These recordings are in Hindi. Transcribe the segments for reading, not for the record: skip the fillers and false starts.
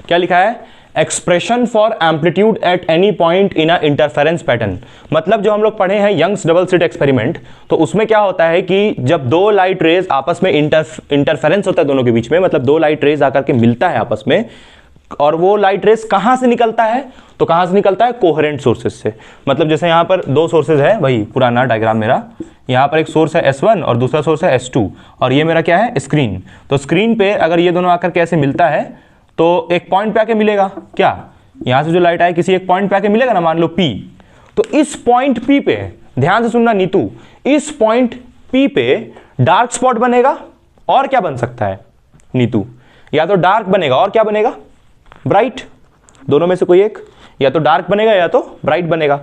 क्या लिखा है, expression for amplitude at any point in a interference pattern. मतलब जो हम लोग पढ़े हैं यंग्स डबल स्लिट एक्सपेरिमेंट, तो उसमें क्या होता है कि जब दो लाइट रेज आपस में इंटरफेरेंस होता है दोनों के बीच में, मतलब दो लाइट रेज आकर के मिलता है आपस में, और वो लाइट रेज कहां से निकलता है, तो कहां से निकलता है, कोहेरेंट सोर्सेज से। मतलब जैसे यहां पर दो सोर्सेज है, वही पुराना डायग्राम मेरा, यहां पर एक सोर्स है S1 और दूसरा सोर्स है S2, और ये मेरा क्या है, स्क्रीन। तो स्क्रीन पे अगर ये दोनों आकर कैसे मिलता है, तो एक पॉइंट पे आके मिलेगा, क्या यहां से जो लाइट आए किसी एक पॉइंट पे आके मिलेगा ना, मान लो P। तो इस पॉइंट P पे ध्यान से सुनना नीतू, इस पॉइंट P पे डार्क स्पॉट बनेगा, और क्या बन सकता है नीतू, या तो डार्क बनेगा और क्या बनेगा, ब्राइट। दोनों में से कोई एक, या तो डार्क बनेगा या तो ब्राइट बनेगा।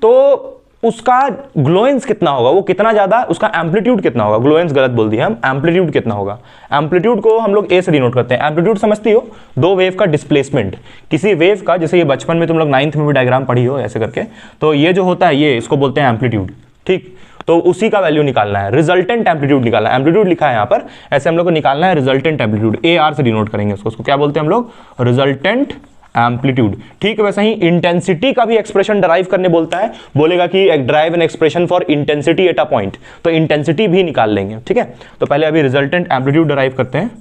तो उसका ग्लोएंस कितना होगा, वो कितना ज्यादा, उसका एम्पलीट्यूड कितना होगा, ग्लोएंस गलत बोल दिया हम, एम्पलीट्यूड कितना होगा। एम्पलीट्यूड को हम लोग ए से डिनोट करते हैं। एम्पलीट्यूड समझती हो, दो वेव का डिस्प्लेसमेंट, किसी वेव का, जैसे ये बचपन में तुम लोग 9th में भी डायग्राम पढ़ी हो ऐसे करके, तो ये जो होता है ये इसको बोलते हैं एम्पलीट्यूड, ठीक। तो उसी का वैल्यू निकालना है, रिजल्टेंट एम्पलीट्यूड निकालना है। एम्पलीट्यूड लिखा है यहाँ पर, ऐसे हम लोग को निकालना है रिजल्टेंट एम्पलीट्यूड, AR से डिनोट करेंगे उसको क्या बोलते हैं हम लोग, रिजल्टेंट एम्पलीट्यूड, ठीक है। वैसे ही इंटेंसिटी का भी एक्सप्रेशन डराइव करने बोलता है, बोलेगा कि drive an expression for intensity at a point, तो इंटेंसिटी भी निकाल लेंगे, ठीक है। तो पहले अभी रिजल्टेंट एम्पलीट्यूड डराइव करते हैं।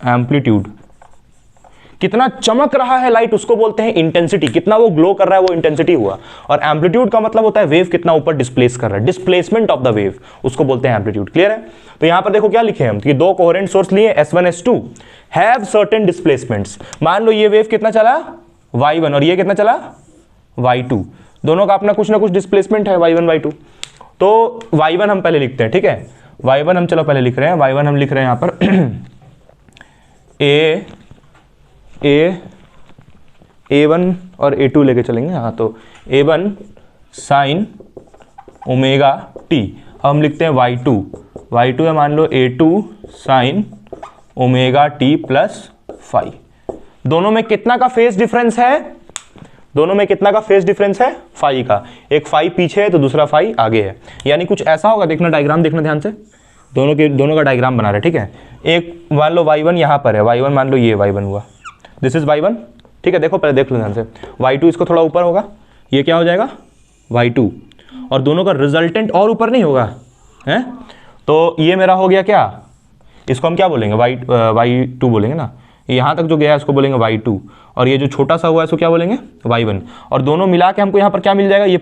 एम्पलीट्यूड, कितना चमक रहा है लाइट उसको बोलते हैं इंटेंसिटी, कितना वो ग्लो कर रहा है वो इंटेंसिटी हुआ। और एम्पलीट्यूड का मतलब होता है वेव कितना ऊपर डिस्प्लेस कर रहा है, डिस्प्लेसमेंट ऑफ द वेव, उसको बोलते हैं एम्पलीट्यूड। क्लियर है। तो यहां पर देखो क्या लिखे हम कि दो कोहेरेंट सोर्स लिए S1 S2 have certain displacements. मान लो ये वेव कितना चला y1 और ये कितना चला y2, दोनों का अपना कुछ ना कुछ डिस्प्लेसमेंट है y1 y2। तो y1 हम पहले लिखते हैं, ठीक है। y1 हम चलो पहले लिख रहे हैं, y1 हम लिख रहे हैं यहां पर A1 और A2 लेके चलेंगे, हाँ। तो A1 साइन ओमेगा t, अब हम लिखते हैं y2 है मान लो A2 sine omega t plus phi. दोनों में कितना का फेज डिफरेंस है, दोनों में कितना का फेज डिफरेंस है, फाई का। एक फाई पीछे है तो दूसरा फाई आगे है, यानी कुछ ऐसा होगा, देखना डायग्राम देखना ध्यान से, दोनों का डायग्राम बना रहे, ठीक है। एक मान लो y1 यहाँ पर है, y1 मान लो ये y1 हुआ, दिस इज y1, ठीक है। देखो पहले देख लो ध्यान से, y2 इसको थोड़ा ऊपर होगा, ये क्या हो जाएगा y2, और दोनों का रिजल्टेंट और ऊपर नहीं होगा है। तो ये मेरा हो गया क्या, इसको हम क्या बोलेंगे, y2 बोलेंगे ना, यहाँ तक जो गया है उसको बोलेंगे y2, और ये जो छोटा सा हुआ है इसको क्या बोलेंगे y1, और दोनों मिला के हमको यहाँ पर क्या मिल जाएगा, ये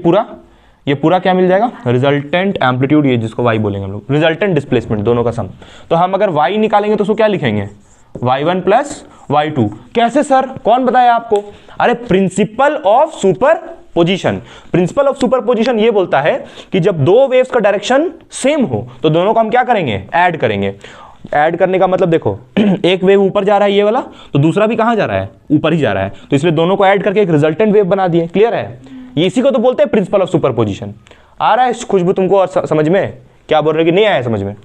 पूरा क्या मिल जाएगा, रिजल्टेंट एम्पलीट्यूड, ये जिसको y बोलेंगे हम लोग, रिजल्टेंट डिस्प्लेसमेंट, दोनों का सम। तो हम अगर y निकालेंगे तो उसको क्या लिखेंगे, y1 प्लस y2। कैसे सर, कौन बताया आपको, अरे principle of super position. Principle of super position ये बोलता है कि जब दो वेव्स का डायरेक्शन सेम हो तो दोनों को हम क्या करेंगे, ऐड करेंगे। ऐड करने का मतलब देखो एक वेव ऊपर जा रहा है ये वाला, तो दूसरा भी कहां जा रहा है, ऊपर ही जा रहा है, तो इसलिए दोनों को ऐड करके एक रिजल्टेंट वेव बना दिए। क्लियर है, ये इसी को तो बोलते हैं प्रिंसिपल ऑफ सुपरपोजिशन। आ रहा है खुशबू तुमको और समझ में, क्या बोल रहे कि नहीं आया समझ में।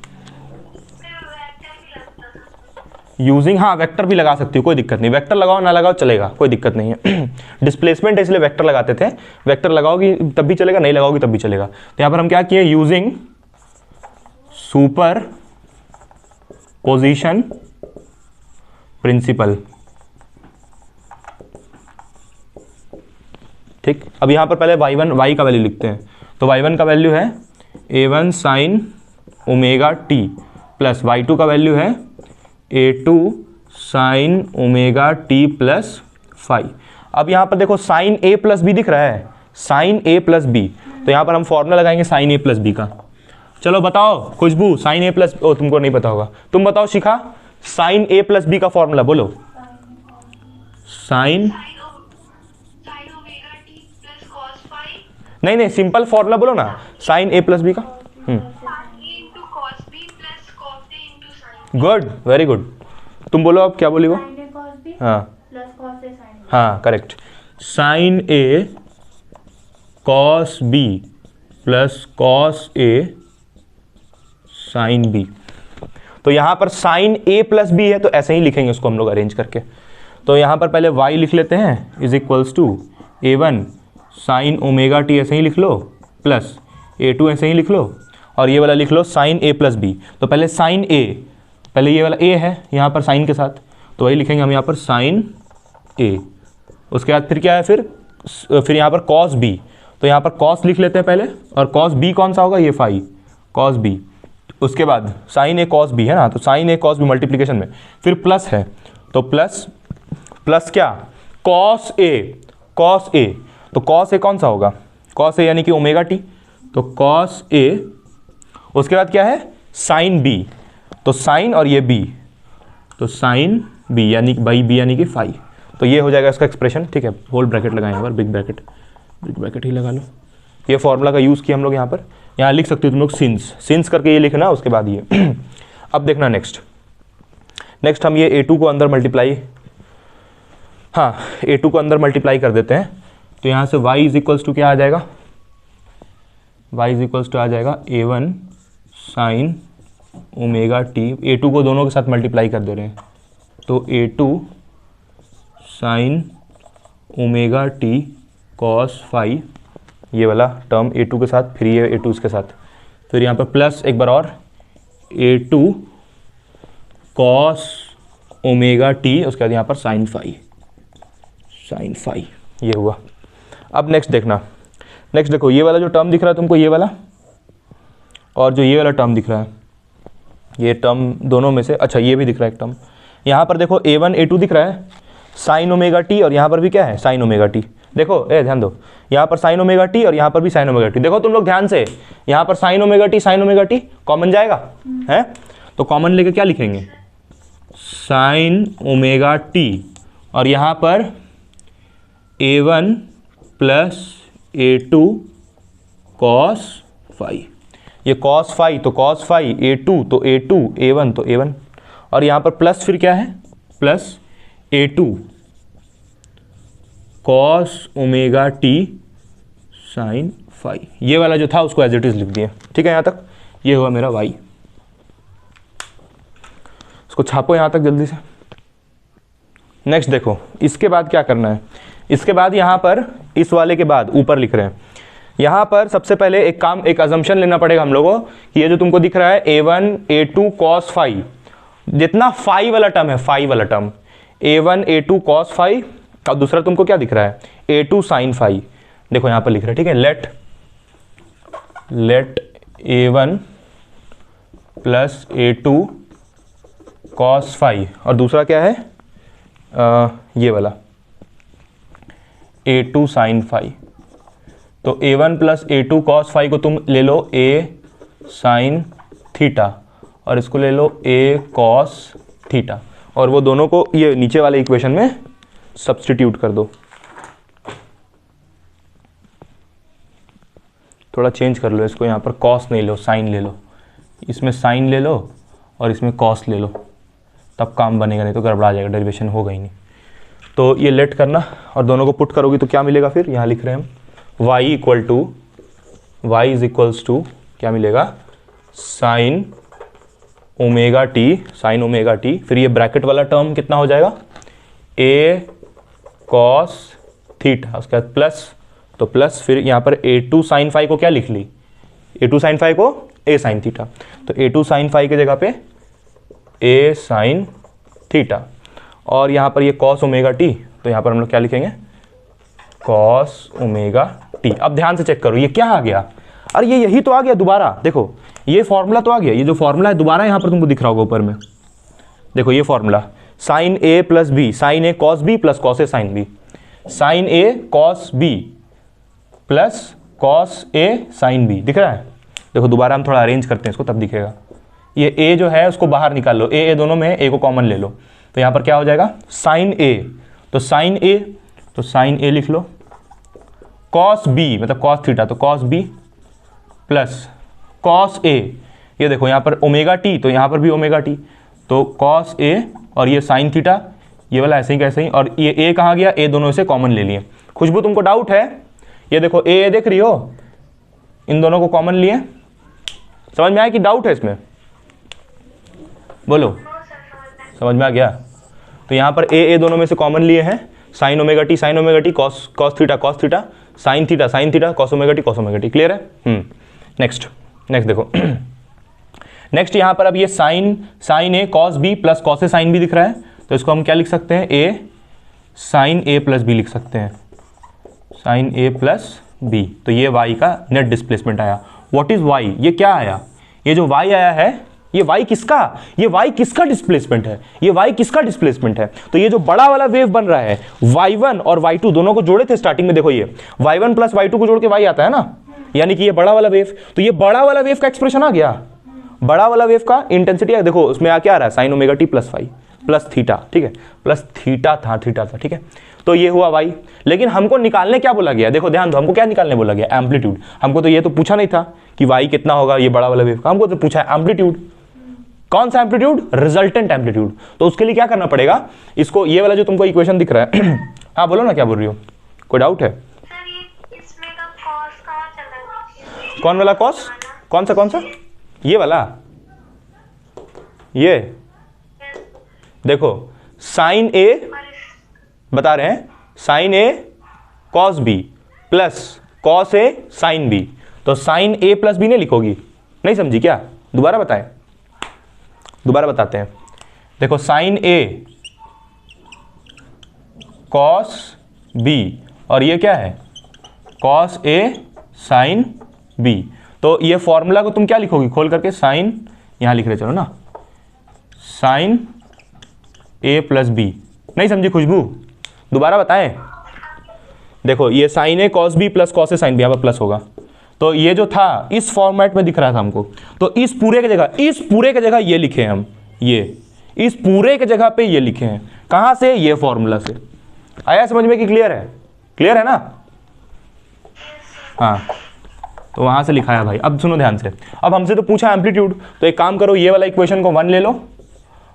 यूजिंग, हाँ वेक्टर भी लगा सकती हो, कोई दिक्कत नहीं, वेक्टर लगाओ ना लगाओ चलेगा, कोई दिक्कत नहीं है। डिस्प्लेसमेंट है इसलिए वेक्टर लगाते थे, वेक्टर लगाओगी तब भी चलेगा, नहीं लगाओगी तब भी चलेगा। तो यहां पर हम क्या किए, यूजिंग सुपर पोजिशन प्रिंसिपल, ठीक। अब यहां पर पहले y1 y का वैल्यू लिखते हैं, तो y1 का वैल्यू है A1 sine omega t plus y2 का वैल्यू है A2 sine omega t plus phi. अब यहां पर देखो साइन a प्लस बी दिख रहा है, साइन a प्लस बी, तो यहां पर हम फॉर्मूला लगाएंगे साइन a प्लस बी का। चलो बताओ खुशबू, साइन a प्लस, ओ तुमको नहीं पता होगा, तुम बताओ Shikha, sine a plus B का फॉर्मूला बोलो। साइन, नहीं सिंपल फॉर्मूला बोलो ना, साइन a प्लस बी का। Good, very good. तुम बोलो अब क्या बोली वो, हाँ correct, sine a cos b plus cos a sine b। तो यहां पर साइन a प्लस बी है तो ऐसे ही लिखेंगे उसको हम लोग अरेंज करके। तो यहां पर पहले y लिख लेते हैं is equals to A1 sine omega t, ऐसे ही लिख लो, प्लस A2 ऐसे ही लिख लो, और ये वाला लिख लो साइन a प्लस बी। तो पहले साइन a, पहले ये वाला a है यहाँ पर साइन के साथ, तो वही लिखेंगे हम यहाँ पर साइन ए। उसके बाद फिर क्या है, फिर यहाँ पर कॉस बी, तो यहाँ पर कॉस लिख लेते हैं पहले, और कॉस बी कौन सा होगा, ये फाई कॉस बी। उसके बाद साइन ए कॉस बी है ना, तो साइन ए कॉस बी मल्टीप्लिकेशन में, फिर प्लस है तो प्लस क्या, कॉस ए, तो कॉस ए कौन सा होगा, कॉस ए यानी कि ओमेगा टी, तो कॉस ए। उसके बाद क्या है, साइन बी, तो साइन और ये बी, तो साइन बी यानी बाई बी यानी कि फाई। तो ये हो जाएगा इसका एक्सप्रेशन, ठीक है। होल ब्रैकेट लगाएं यहाँ पर, बिग ब्रैकेट ही लगा लो। ये फॉर्मूला का यूज़ किया हम लोग यहाँ पर, यहाँ लिख सकते हो तुम लोग सिंस करके ये लिखना, उसके बाद ये अब देखना नेक्स्ट हम ये a2 को अंदर मल्टीप्लाई, हाँ a2 को अंदर मल्टीप्लाई कर देते हैं। तो यहाँ से y इज इक्वल्स टू क्या आ जाएगा, y इज इक्वल्स टू आ जाएगा a1 sine omega T, a2 को दोनों के साथ मल्टीप्लाई कर दे रहे हैं, तो a2 sine omega t cos phi, ये वाला टर्म a2 के साथ, फिर ये a2 इसके साथ, फिर यहाँ पर प्लस एक बार और a2 कॉस ओमेगा टी, उसके बाद यहाँ पर साइन फाई, ये हुआ। अब नेक्स्ट देखो ये वाला जो टर्म दिख रहा है तुमको, ये वाला और जो ये वाला टर्म दिख रहा है, ये टर्म दोनों में से, अच्छा ये भी दिख रहा है एक टर्म यहाँ पर, देखो a1 a2 दिख रहा है साइन ओमेगा टी, और यहाँ पर भी क्या है साइन ओमेगा टी। देखो ध्यान दो, यहाँ पर साइन ओमेगा टी और यहाँ पर भी साइन ओमेगा टी। देखो तुम लोग ध्यान से, यहाँ पर साइन ओमेगा टी कॉमन जाएगा है, तो कॉमन लेके क्या लिखेंगे, साइन ओमेगा टी, और यहाँ पर a1 plus a2 cos phi, ये कॉस फाई तो कॉस फाई, a2 तो a2, a1 तो a1, और यहाँ पर प्लस फिर क्या है, plus a2 cos omega t sine phi. ये वाला जो था उसको एज इट इज लिख दिया, ठीक है। यहाँ तक ये हुआ मेरा y, इसको छापो यहाँ तक जल्दी से। नेक्स्ट देखो इसके बाद क्या करना है, इसके बाद यहाँ पर इस वाले के बाद ऊपर लिख रहे हैं, यहाँ पर सबसे पहले एक अजम्पशन लेना पड़ेगा हम लोगों कि ये जो तुमको दिख रहा है a1 a2 cos फाई, जितना फाई वाला टर्म है, फाई वाला term a1 a2 cos phi, और दूसरा तुमको क्या दिख रहा है a2 साइन फाई। देखो यहाँ पर लिख रहा है, ठीक है, late a1 plus a2 cos phi, और दूसरा क्या है ये वाला a2 साइन फाई। तो a1 plus a2 cos phi को तुम ले लो a साइन थीटा, और इसको ले लो a cos थीटा, और वो दोनों को ये नीचे वाले इक्वेशन में सब्स्टिट्यूट कर दो। थोड़ा चेंज कर लो इसको, यहाँ पर cos नहीं लो, साइन ले लो, इसमें साइन ले लो और इसमें cos ले लो, तब काम बनेगा, नहीं तो गड़बड़ा जाएगा, डेरिवेशन होगा ही नहीं। तो ये लेट करना और दोनों को पुट करोगी तो क्या मिलेगा, फिर यहाँ लिख रहे हैं हम y इज इक्वल्स टू क्या मिलेगा, साइन ओमेगा टी, फिर ये ब्रैकेट वाला टर्म कितना हो जाएगा, a cos थीटा, उसके बाद प्लस, तो प्लस फिर यहाँ पर a2 साइन फाई को क्या लिख ली, a2 साइन फाई को a साइन थीटा, तो a2 साइन फाई की जगह पे a साइन थीटा, और यहाँ पर ये cos ओमेगा टी, तो यहाँ पर हम लोग क्या लिखेंगे, cos ओमेगा टी। अब ध्यान से चेक करो ये क्या आ गया, अरे ये यही तो आ गया दोबारा, देखो ये फॉर्मूला तो आ गया, ये जो फॉर्मूला है दोबारा यहाँ पर तुमको दिख रहा होगा ऊपर में, देखो ये formula sine A plus B, sign A cos B plus cos A sine B, sign A cos B plus cos A sine B, दिख रहा है। देखो दोबारा हम थोड़ा अरेंज करते हैं इसको, तब दिखेगा। ये ए जो है उसको बाहर निकाल लो, ए दोनों में ए को कॉमन ले लो, तो यहाँ पर क्या हो जाएगा, साइन ए, तो साइन ए लिख लो, कॉस बी मतलब कॉस थीटा, तो cos B plus cos A, ये देखो यहाँ पर ओमेगा टी, तो यहाँ पर भी ओमेगा टी, तो कॉस ए, और ये साइन थीटा, ये वाला ऐसे ही कैसे ही, और ये ए कहाँ गया, ए दोनों से कॉमन ले लिए। खुशबू तुमको डाउट है, ये देखो ए देख रही हो, इन दोनों को कॉमन लिए, समझ में आया कि डाउट है इसमें, बोलो समझ में आ गया। तो यहाँ पर ए दोनों में से कॉमन लिए हैं, sign omega t, cos theta, sine theta, cos omega T, clear है। नेक्स्ट देखो नेक्स्ट यहाँ पर अब ये sign A cos B plus cos A sine B दिख रहा है, तो इसको हम क्या लिख सकते हैं, ए साइन ए प्लस बी लिख सकते हैं, साइन ए प्लस बी। तो ये y का नेट डिस्प्लेसमेंट आया। What is y? ये क्या आया? ये जो y आया है, ये y किसका, ये y किसका डिस्प्लेसमेंट है, ये y किसका डिस्प्लेसमेंट है? तो ये जो बड़ा वाला वेव बन रहा है, y1 और y2 दोनों को जोड़े थे स्टार्टिंग में, देखो ये y1 प्लस y2 को जोड़ के y आता है ना, यानी कि ये बड़ा वाला वेव। तो ये बड़ा वाला वेव का एक्सप्रेशन आ गया, बड़ा वाला वेव का इंटेंसिटी। देखो उसमें क्या आ रहा है, sine omega t plus phi plus theta, ठीक है, प्लस थीटा था, ठीक है। तो ये हुआ y। लेकिन हमको निकालने क्या बोला गया, देखो ध्यान दो, हमको क्या निकालने बोला गया, एम्पलीट्यूड। हमको तो ये तो पूछा नहीं था कि y कितना होगा ये बड़ा वाला वेव का, हमको तो पूछा है एम्पलीट्यूड। कौन सा एम्पलीट्यूड? Resultant amplitude. तो उसके लिए क्या करना पड़ेगा, इसको ये वाला जो तुमको इक्वेशन दिख रहा है हाँ बोलो ना, क्या बोल रही हो, कोई डाउट है? इसमें का कॉस कहाँ चला गया? कौन वाला कॉस? कौन सा? ये वाला, ये देखो साइन ए बता रहे हैं, sign A cos B plus cos A sine B. तो साइन ए प्लस बी नहीं लिखोगी? नहीं समझी क्या? दोबारा बताएं, दोबारा बताते हैं। देखो साइन ए कॉस बी और ये क्या है, कॉस ए साइन बी। तो ये फॉर्मूला को तुम क्या लिखोगी खोल करके, साइन, यहां लिख रहे चलो ना, साइन ए प्लस बी। नहीं समझी खुशबू? दोबारा बताएं। देखो ये sign A cos B plus cos A sine B, यहां पर प्लस होगा। तो ये जो था इस फॉर्मेट में दिख रहा था हमको, तो इस पूरे की जगह ये लिखे हम, ये इस पूरे की जगह पे ये लिखे हैं। कहां से? ये फॉर्मूला से। आया समझ में कि क्लियर है? क्लियर है ना? हाँ, तो वहां से लिखा है भाई। अब सुनो ध्यान से, अब हमसे तो पूछा एम्पलीट्यूड, तो एक काम करो, ये वाला इक्वेशन को 1 ले लो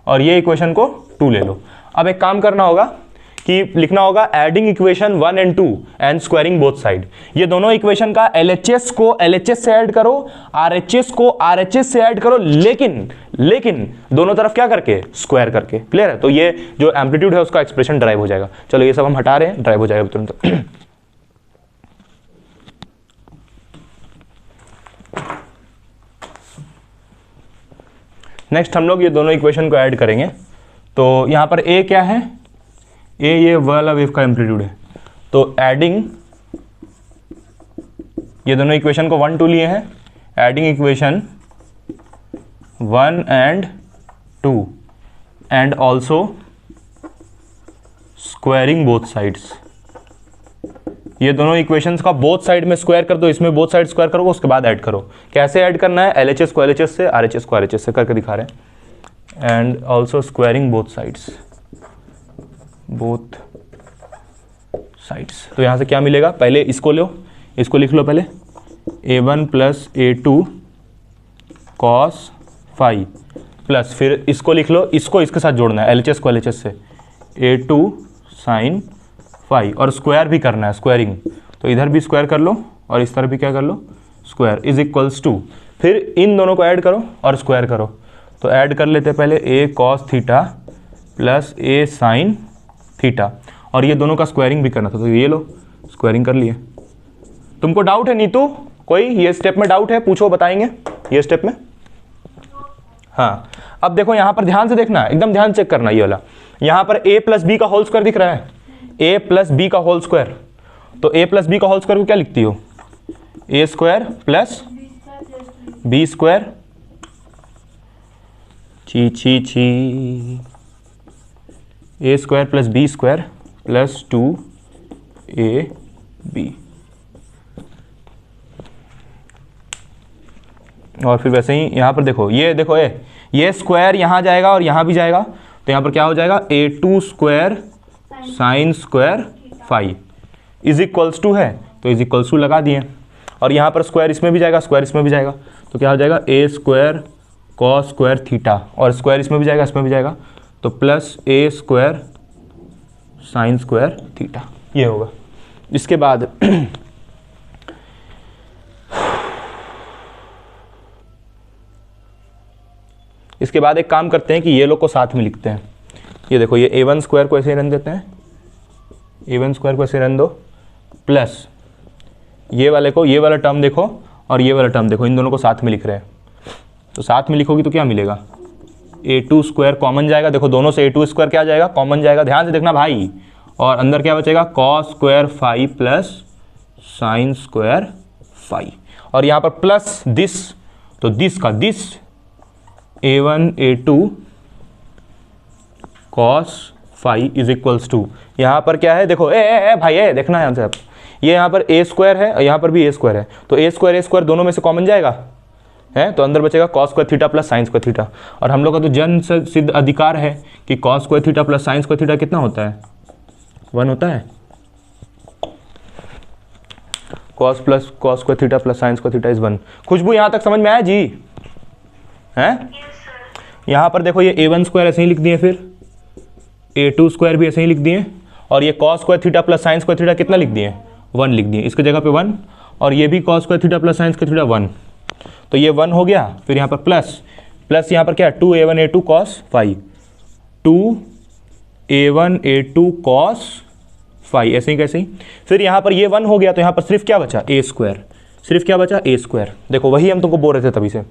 और ये इक्वेशन को 2 ले लो। अब एक काम करना होगा कि लिखना होगा adding equation 1 and 2 and squaring both side. ये दोनों इक्वेशन का LHS को LHS से ऐड करो, RHS को RHS से ऐड करो, लेकिन दोनों तरफ क्या करके, स्क्वायर करके। क्लियर है? तो ये जो एम्पलीट्यूड है उसका एक्सप्रेशन ड्राइव हो जाएगा। चलो ये सब हम हटा रहे हैं, ड्राइव हो जाएगा तुरंत। नेक्स्ट हम लोग ये दोनों इक्वेशन को ऐड करेंगे। तो यहां पर ए क्या है, ए ये वाला वेव का एम्पलीट्यूड है। तो एडिंग, ये दोनों इक्वेशन को 1 2 लिए हैं, adding equation 1 and 2 and also squaring both sides. ये दोनों इक्वेशंस का बोथ साइड में स्क्वायर कर दो, इसमें बोथ साइड स्क्वायर करो, उसके बाद ऐड करो। कैसे ऐड करना है? LHS को LHS से, RHS को RHS से करके दिखा रहे हैं। And also squaring both sides, both sides. तो यहां से क्या मिलेगा, पहले इसको लो, इसको लिख लो पहले, A1 plus A2 cos phi plus, फिर इसको लिख लो, इसको इसके साथ जोड़ना है, LHS को LHS से, A2 साइन फाई, और स्क्वायर भी करना है, स्क्वायरिंग। तो इधर भी स्क्वायर कर लो और इस तरफ भी क्या कर लो, स्क्वायर, इज इक्वल्स टू, फिर इन दोनों को ऐड करो और स्क्वायर करो। तो ऐड कर लेते हैं पहले A cos theta plus A sine theta, और ये दोनों का स्क्वायरिंग भी करना था, तो ये लो स्क्वायरिंग कर लिए। तुमको डाउट है नीतू? कोई ये स्टेप में डाउट है? पूछो, बताएंगे ये स्टेप में। हाँ, अब देखो यहां पर ध्यान से देखना, एकदम ध्यान चेक करना। ये वाला यहां पर A प्लस बी का होल स्क्वायर दिख रहा है, A प्लस बी का होल स्क्वायर। तो A प्लस बी का होल स्क्वायर को क्या लिखती हो, A square plus B square, छी A square plus B square plus 2AB। और फिर वैसे ही यहाँ पर देखो, ये देखो ये स्क्वायर यहाँ जाएगा और यहाँ भी जाएगा, तो यहाँ पर क्या हो जाएगा, A2 square sine square phi is equals to है, तो इज इक्वल्स टू लगा दिए। और यहाँ पर स्क्वायर इसमें भी जाएगा, स्क्वायर इसमें भी जाएगा, तो क्या हो जाएगा, A square cos square theta, और स्क्वायर इसमें भी जाएगा, इसमें भी जाएगा, तो plus A square sine square theta, ये होगा। इसके बाद एक काम करते हैं कि ये लोग को साथ में लिखते हैं। ये देखो, ये A1 स्क्वायर को ऐसे रन देते हैं, A1 स्क्वायर को ऐसे रन दो, प्लस ये वाले को, ये वाला टर्म देखो और ये वाला टर्म देखो, इन दोनों को साथ में लिख रहे हैं। तो साथ में लिखोगी तो क्या मिलेगा, A2 स्क्वायर कॉमन जाएगा, देखो दोनों से A2 स्क्वायर क्या जाएगा, कॉमन जाएगा। ध्यान से देखना भाई, और अंदर क्या बचेगा, cos square phi plus sine square phi, और यहाँ पर प्लस दिस, तो दिस का this a1 a2 cos phi is equals to, यहाँ पर क्या है देखो, भाई देखना है यहाँ से आप, ये यहाँ पर a स्क्वायर है और यहाँ पर भी a स्क्वायर है, तो a स्क्वायर दोनों में से कॉमन जाएगा है, तो अंदर बचेगा cos square theta plus sine square theta. और हम लोग का तो जन सिद्ध अधिकार है कि cos square theta plus sine square theta कितना होता है, 1 होता है। Cos square theta plus sine square theta is 1। खुशबू यहाँ तक समझ में आया जी हैं? यहाँ पर देखो ये a1 स्क्वायर ऐसे ही लिख दिए, फिर a2 स्क्वायर भी ऐसे ही लिख दिए, और ये cos square theta plus sine square theta कितना लिख दिए, 1 लिख दिए, इसके जगह पे 1, और ये भी cos square theta plus sine square theta 1, तो ये 1 हो गया। फिर यहाँ पर प्लस यहाँ पर क्या है, 2a1 a2 cos phi, 2a1 a2 cos phi, ऐसे ही कैसे ही। फिर यहाँ पर ये 1 हो गया, तो यहाँ पर सिर्फ क्या बचा, a स्क्वायर, सिर्फ क्या बचा, a स्क्वायर। देखो वही हम तुमको बोल रहे थे तभी से।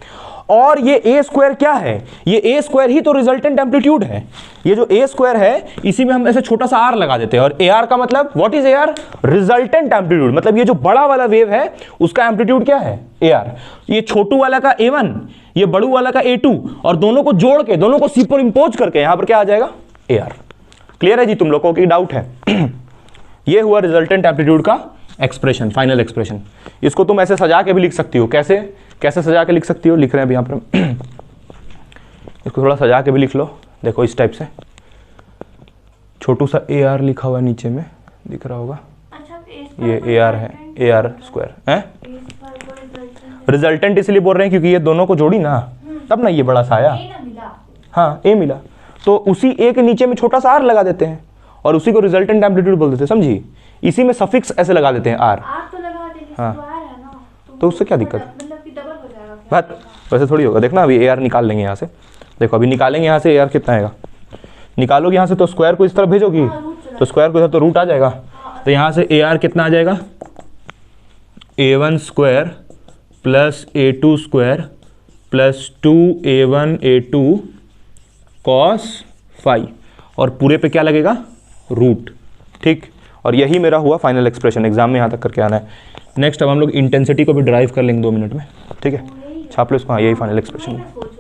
और ये a स्क्वायर क्या है, ये a स्क्वायर ही तो रिजल्टेंट एम्पलीट्यूड है। ये जो a स्क्वायर है इसी में हम ऐसे छोटा सा r लगा देते हैं, और ar का मतलब what is ar, resultant amplitude, मतलब ये जो बड़ा वाला वेव है उसका एम्पलीट्यूड क्या है, ar। ये छोटू वाला का a1, ये बड़ू वाला का a2, और दोनों को जोड़ के, दोनों को सुपर इंपोज करके यहाँ पर क्या आ जाएगा, ar। क्लियर है जी, तुम लोगों को की डाउट है? ये हुआ रिजल्टेंट एम्पलीट्यूड का एक्सप्रेशन, फाइनल एक्सप्रेशन। इसको तुम ऐसे सजा के भी लिख सकती हो, कैसे कैसे सजा के लिख सकती हो, लिख रहे हैं अभी यहाँ पर इसको थोड़ा सजा के भी लिख लो। देखो इस टाइप से, छोटू सा ए आर लिखा हुआ है नीचे में, दिख रहा होगा, ये ए आर है, ए आर स्क्वायर है। रिजल्टेंट इसलिए बोल रहे हैं क्योंकि ये दोनों को जोड़ी ना, तब ना ये बड़ा सा आया, हाँ ए मिला, तो उसी ए के नीचे में छोटा सा आर लगा देते हैं और उसी को रिजल्टेंट एम्पलीट्यूड बोल देते हैं, समझी। इसी में सफिक्स ऐसे लगा देते हैं आर, तो लगा देंगे, हाँ। तो आर है ना, तो उससे क्या दिक्कत है, मतलब कि डबल हो जाएगा। बात वैसे थोड़ी होगा। देखना अभी ए आर निकाल लेंगे यहाँ से, देखो अभी निकालेंगे यहाँ से ए आर कितना आएगा, निकालोगे यहाँ से तो स्क्वायर को इस तरफ भेजोगी, तो स्क्वायर को इधर तो रूट आ जाएगा, तो यहाँ से ए आर कितना आ जाएगा, a1 square plus a2 square plus 2a1 a2 cos phi, और पूरे पे क्या लगेगा, रूट, ठीक। और यही मेरा हुआ फाइनल एक्सप्रेशन, एग्जाम में यहाँ तक करके आना है। नेक्स्ट अब हम लोग इंटेंसिटी को भी ड्राइव कर लेंगे 2 मिनट में, ठीक है, छाप लो इसको, हाँ यही फाइनल एक्सप्रेशन है।